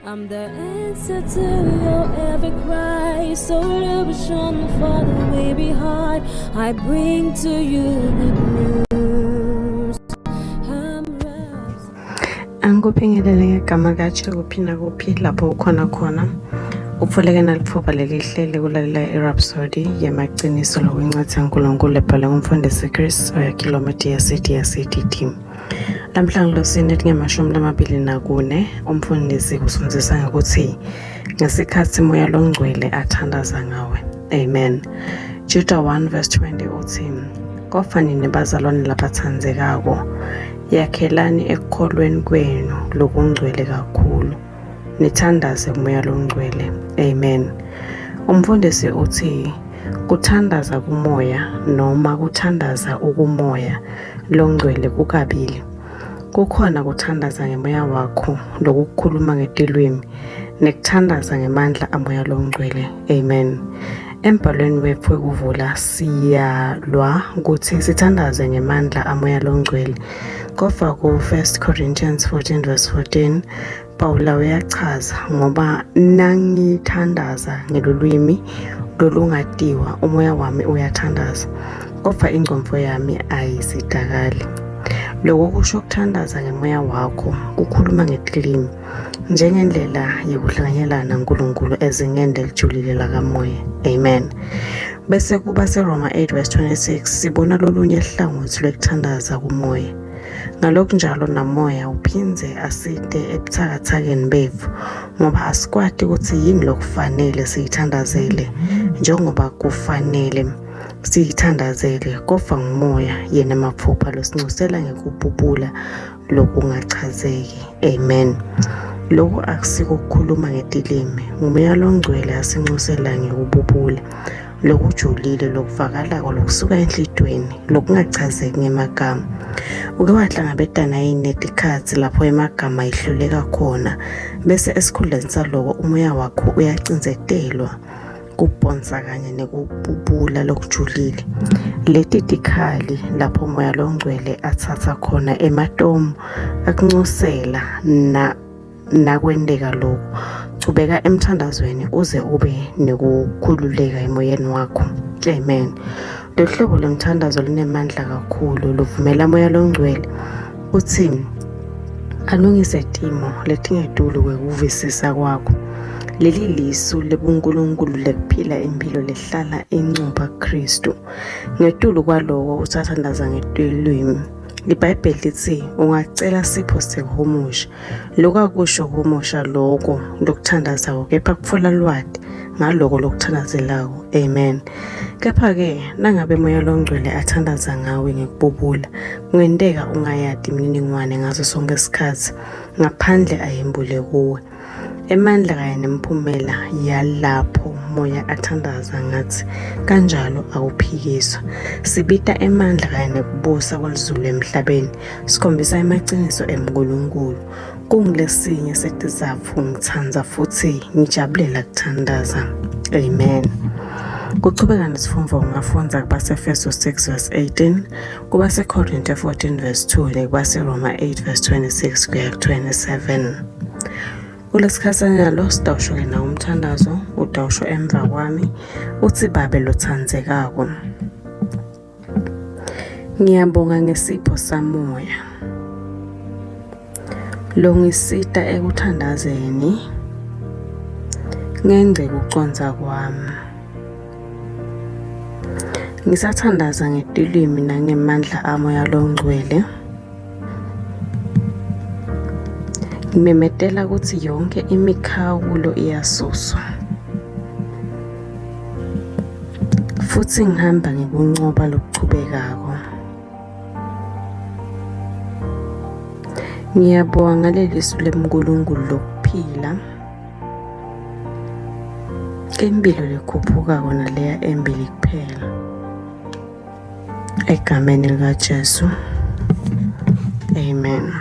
I'm the answer to your every cry. So illusion for the way behind. I bring to you good news. Angikuphingelele ngegama kaJesu kuphinda kuphi lapho ukhona khona. Ufuleke nalithuba leli hlele kulalela iRhapsody yamaqiniso lokwencwadi kaNkulunkulu ebhalwe ngumfundisi Chris oyakhilomedi yaCDT. Namhlanje losine nge-24 umfundisi kusifundisa ngokuthi ngesikhathi moya longcwele athandaza ngawe. Amen. Jude 1:20 uthi kofanele bazalwane labathandzekako yakhelani ekukholweni kwenu lokungcwele kakhulu nithandaze umoya longcwele. Amen. Umfundisi uthi kuthandaza kumoya noma kuthandaza ukumoya longcwele kukabili. Kukhona kuthandaza ngemoya wakho lokukhuluma ngetilwimi nekuthandaza ngemandla amoya longcwele. Amen. Embhalweni wethu ekuvula siyalwa ukuthi sithandaze ngemandla amoya longcwele. Kofa ku 1 Corinthians 14:14 Paula uyachaza ngoba nangithandaza ngelulwimi lolungatiwa umoya wami uyathandaza kofa ingcomfo yami ayisidakali. Lokho kusho ukuthandaza ngemoya wakho kukhuluma ngetilimi njengendlela yokuhlanganyelana noNkulunkulu ezingende lijulile lakamoya. Amen. Bese kuba seRoma 8:26 sibona lolunye ihlangothi lokuthandaza kumoya. Ngalokho njalo namoya uphinze aside ebuthakathakeni bethu ngoba asikwati ukuthi yini lokufanele siyithandazele njengoba kufanele siyithandazele kofa ngumoya yena maphupha losinxusela ngekububula lokungachazeki. Amen. Lokho akusiko ukukhuluma ngetilimi umoya longcwele asinxusela ngekububula lokujulile lokuvakala lokusuka enhlitweni lokungachazeki ngemagama. Uke wahlangabetana yinetikhathi lapho emagama ihluleka khona bese esikhundleni saloko umoya wakho uyacinzetelwa kubhonsa kanye nekububula lokujulile. Leti tikhali lapho umoya longcwele athatha khona ematomu akuncusela nakwendeka lokho ubeka emthandazweni uze ube nekukhululeka emoyeni wakho. Amen.Lohlobo lomthandazo lunemandla kakhulu luvumela umoya longcwele uthini alungise timo letingedulu kwekuvisisa kwakho. Leli lisu lebunkulunkulu lekuphila impilo lehlala encumba Kristu ngetulu kwaloko usathandaza ngetilwimi. IBhayibheli lithi ungacela sipho sekuhumusha lokho akusho ukuhumusha lokho lokuthandaza kepha kufuna lwadi ngaloko lokuthandazelayo. Amen. Kepha-ke nangabe moya longcwele athandaza ngawe ngekububula kungenteka ungayadi imininingwane ngaso sonke isikhathi ngaphandle ayembule kuwe. Emandla kanye nemphumela yalapho moya athandaza ngathi kanjalo awuphikiswa. Sibita emandla kanye nekubusa kwelizulu emhlabeni sikhombisa imaqiniso eNkulunkulu. Kungilesinye setizatfu ngithanza futhi ngijabulela kuthandaza. Amen. Kuchubeka nesifundvo ngafunza kuba seEfeso 6:18 kuba seKorinte 14:2 nekuba seRoma 8:26 kuya ku-27. Kulesikhathana lo sidawusho na umthandazo udawusho emva kwami uthi babe lothandzekako. Ngiyabonga ngesipho samoya longisita ekuthandazeni ngengce kuconza kwami. Ngisathandaza ngetilwimi nangemandla amoya longcwele. Ngimemetela ukuthi yonke imikhawulo iyasuswa futhi ngihamba ngekuncoba lokuchubekako. Ngiyabonga ngalelisu leNkulunkulu lokuphila impilo lekhuphukako naleya embili kuphela. Egameni likaJesu. Amen.